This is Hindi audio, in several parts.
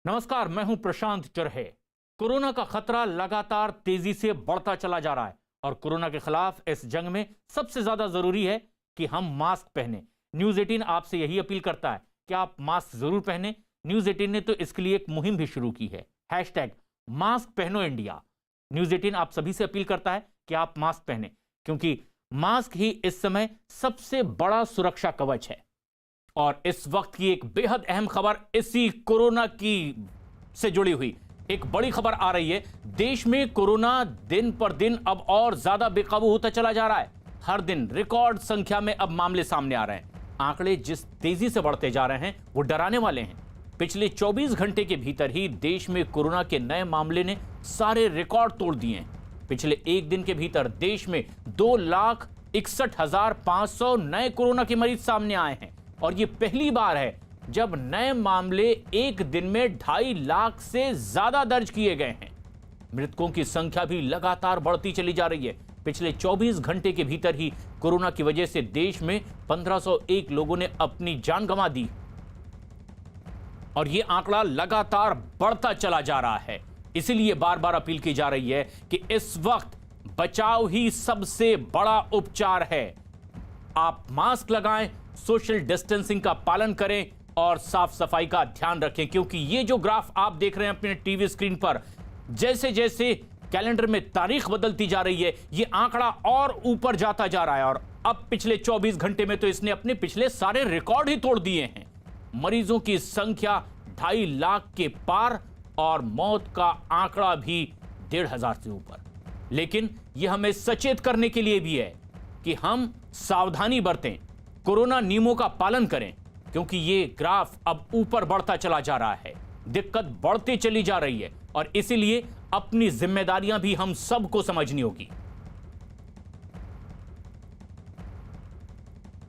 नमस्कार, मैं हूं प्रशांत चरहे। कोरोना का खतरा लगातार तेजी से बढ़ता चला जा रहा है और कोरोना के खिलाफ इस जंग में सबसे ज्यादा जरूरी है कि हम मास्क पहने। न्यूज 18 आपसे यही अपील करता है कि आप मास्क जरूर पहने। न्यूज 18 ने तो इसके लिए एक मुहिम भी शुरू की है, #मास्क पहनो इंडिया। न्यूज 18 आप सभी से अपील करता है कि आप मास्क पहने, क्योंकि मास्क ही इस समय सबसे बड़ा सुरक्षा कवच है। और इस वक्त की एक बेहद अहम खबर इसी कोरोना की से जुड़ी हुई एक बड़ी खबर आ रही है। देश में कोरोना दिन पर दिन अब और ज्यादा बेकाबू होता चला जा रहा है। हर दिन रिकॉर्ड संख्या में अब मामले सामने आ रहे हैं। आंकड़े जिस तेजी से बढ़ते जा रहे हैं वो डराने वाले हैं। पिछले 24 घंटे के भीतर ही देश में कोरोना के नए मामले ने सारे रिकॉर्ड तोड़ दिए हैं। पिछले एक दिन के भीतर देश में 2,61,500 नए कोरोना के मरीज सामने आए हैं और ये पहली बार है जब नए मामले एक दिन में 2.5 लाख से ज्यादा दर्ज किए गए हैं। मृतकों की संख्या भी लगातार बढ़ती चली जा रही है। पिछले 24 घंटे के भीतर ही कोरोना की वजह से देश में 1501 लोगों ने अपनी जान गंवा दी और यह आंकड़ा लगातार बढ़ता चला जा रहा है। इसीलिए बार बार अपील की जा रही है कि इस वक्त बचाव ही सबसे बड़ा उपचार है। आप मास्क लगाएं, सोशल डिस्टेंसिंग का पालन करें और साफ सफाई का ध्यान रखें, क्योंकि ये जो ग्राफ आप देख रहे हैं अपने टीवी स्क्रीन पर, जैसे जैसे कैलेंडर में तारीख बदलती जा रही है ये आंकड़ा और ऊपर जाता जा रहा है। और अब पिछले 24 घंटे में तो इसने अपने पिछले सारे रिकॉर्ड ही तोड़ दिए हैं। मरीजों की संख्या 2.5 लाख के पार और मौत का आंकड़ा भी 1,500 से ऊपर। लेकिन यह हमें सचेत करने के लिए भी है कि हम सावधानी बरतें, कोरोना नियमों का पालन करें, क्योंकि ये ग्राफ अब ऊपर बढ़ता चला जा रहा है, दिक्कत बढ़ती चली जा रही है और इसीलिए अपनी जिम्मेदारियां भी हम सबको समझनी होगी।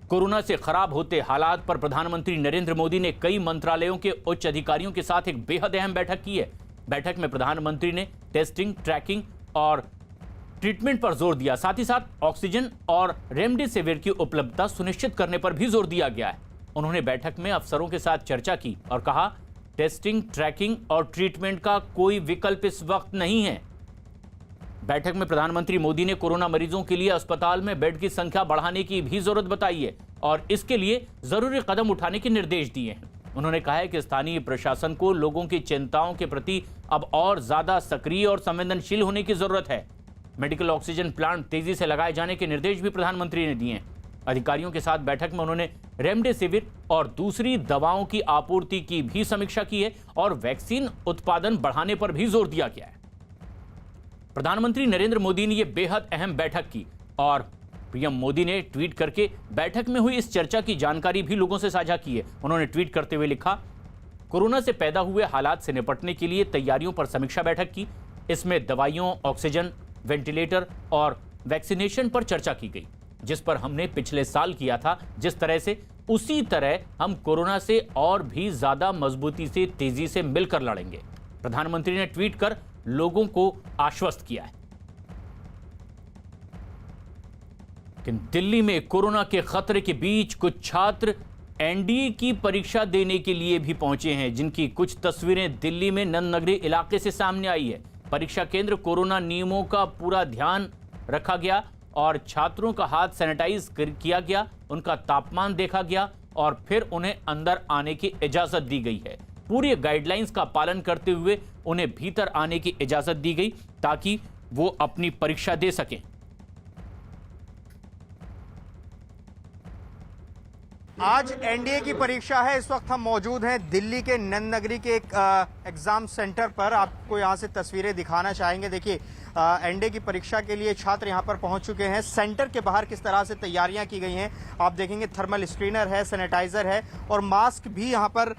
कोरोना से खराब होते हालात पर प्रधानमंत्री नरेंद्र मोदी ने कई मंत्रालयों के उच्च अधिकारियों के साथ एक बेहद अहम बैठक की है। बैठक में प्रधानमंत्री ने टेस्टिंग, ट्रैकिंग और ट्रीटमेंट पर जोर दिया। साथ ही साथ ऑक्सीजन और रेमडेसिविर की उपलब्धता सुनिश्चित करने पर भी जोर दिया गया है। उन्होंने बैठक में अफसरों के साथ चर्चा की और कहा, टेस्टिंग, ट्रैकिंग और ट्रीटमेंट का कोई विकल्प इस वक्त नहीं है। बैठक में प्रधानमंत्री मोदी ने कोरोना मरीजों के लिए अस्पताल में बेड की संख्या बढ़ाने की भी जरूरत बताई है और इसके लिए जरूरी कदम उठाने के निर्देश दिए हैं। उन्होंने कहा है कि स्थानीय प्रशासन को लोगों की चिंताओं के प्रति अब और ज्यादा सक्रिय और संवेदनशील होने की जरूरत है। मेडिकल ऑक्सीजन प्लांट तेजी से लगाए जाने के निर्देश भी प्रधानमंत्री ने दिए हैं। अधिकारियों के साथ बैठक में उन्होंने रेमडेसिविर और दूसरी दवाओं की आपूर्ति की भी समीक्षा की है और वैक्सीन उत्पादन बढ़ाने पर भी जोर दिया गया है। प्रधानमंत्री नरेंद्र मोदी ने यह बेहद अहम बैठक की और पीएम मोदी ने ट्वीट करके बैठक में हुई इस चर्चा की जानकारी भी लोगों से साझा की है। उन्होंने ट्वीट करते हुए लिखा, कोरोना से पैदा हुए हालात से निपटने के लिए तैयारियों पर समीक्षा बैठक की। इसमें दवाइयों, ऑक्सीजन, वेंटिलेटर और वैक्सीनेशन पर चर्चा की गई, जिस पर हमने पिछले साल किया था। जिस तरह से उसी तरह हम कोरोना से और भी ज्यादा मजबूती से, तेजी से मिलकर लड़ेंगे, प्रधानमंत्री ने ट्वीट कर लोगों को आश्वस्त किया है। लेकिन दिल्ली में कोरोना के खतरे के बीच कुछ छात्र एनडीए की परीक्षा देने के लिए भी पहुंचे हैं, जिनकी कुछ तस्वीरें दिल्ली में नंद नगरी इलाके से सामने आई है। परीक्षा केंद्र कोरोना नियमों का पूरा ध्यान रखा गया और छात्रों का हाथ सैनिटाइज किया गया, उनका तापमान देखा गया और फिर उन्हें अंदर आने की इजाजत दी गई है। पूरी गाइडलाइंस का पालन करते हुए उन्हें भीतर आने की इजाजत दी गई ताकि वो अपनी परीक्षा दे सकें। आज एनडीए की परीक्षा है। इस वक्त हम मौजूद हैं दिल्ली के नंद नगरी के एक एग्जाम सेंटर पर। आपको यहां से तस्वीरें दिखाना चाहेंगे। देखिए, एनडीए की परीक्षा के लिए छात्र यहां पर पहुंच चुके हैं। सेंटर के बाहर किस तरह से तैयारियां की गई हैं आप देखेंगे। थर्मल स्क्रीनर है, सैनिटाइजर है और मास्क भी यहां पर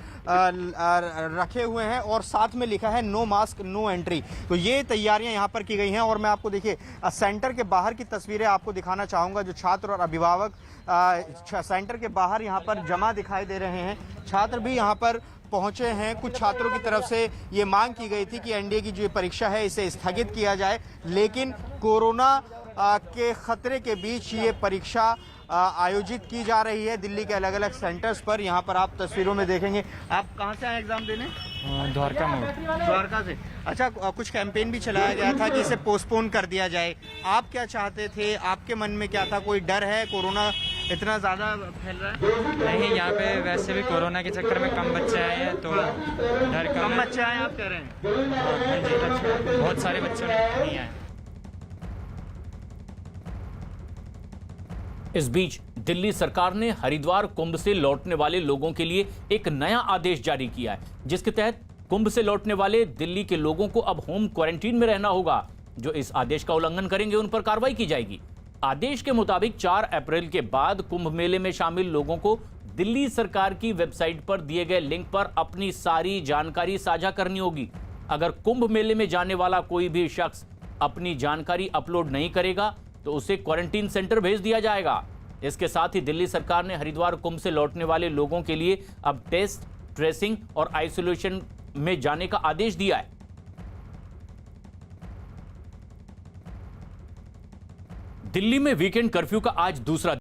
रखे हुए हैं और साथ में लिखा है नो मास्क नो एंट्री। तो ये तैयारियां यहां पर की गई हैं। और मैं आपको देखिए सेंटर के बाहर की तस्वीरें आपको दिखाना चाहूंगा। जो छात्र और अभिभावक सेंटर के बाहर यहां पर जमा दिखाई दे रहे हैं। छात्र भी यहां पर पहुंचे हैं। कुछ छात्रों की तरफ से ये मांग की गई थी कि एनडीए की जो परीक्षा है इसे स्थगित किया जाए, लेकिन कोरोना के खतरे के बीच ये परीक्षा आयोजित की जा रही है दिल्ली के अलग अलग सेंटर्स पर। यहाँ पर आप तस्वीरों में देखेंगे। आप कहाँ से आए एग्जाम देने? द्वारका में। द्वारका से। अच्छा, कुछ कैंपेन भी चलाया गया था कि इसे पोस्टपोन कर दिया जाए, आप क्या चाहते थे? आपके मन में क्या था? कोई डर है कोरोना इतना ज़्यादा फैल रहा है? नहीं, यहाँ पे वैसे भी कोरोना के चक्कर में कम बच्चे आए हैं तो डर कम बच्चे आए आप कह रहे हैं? हाँ जी, बहुत सारे बच्चों ने नहीं आए। इस बीच दिल्ली सरकार ने हरिद्वार कुंभ से लौटने वाले लोगों के लिए एक नया आदेश जारी किया है, जिसके तहत कुंभ से लौटने वाले दिल्ली के लोगों को अब होम क्वारंटीन में रहना होगा। जो इस आदेश का उल्लंघन करेंगे उन पर कार्रवाई की जाएगी। आदेश के मुताबिक 4 अप्रैल के बाद कुंभ मेले में शामिल लोगों को दिल्ली सरकार की वेबसाइट पर दिए गए लिंक पर अपनी सारी जानकारी साझा करनी होगी। अगर कुंभ मेले में जाने वाला कोई भी शख्स अपनी जानकारी अपलोड नहीं करेगा तो उसे क्वारंटीन सेंटर भेज दिया जाएगा। इसके साथ ही दिल्ली सरकार ने हरिद्वार कुंभ से लौटने वाले लोगों के लिए अब टेस्ट, ट्रेसिंग और आइसोलेशन में जाने का आदेश दिया है। दिल्ली में वीकेंड कर्फ्यू का आज दूसरा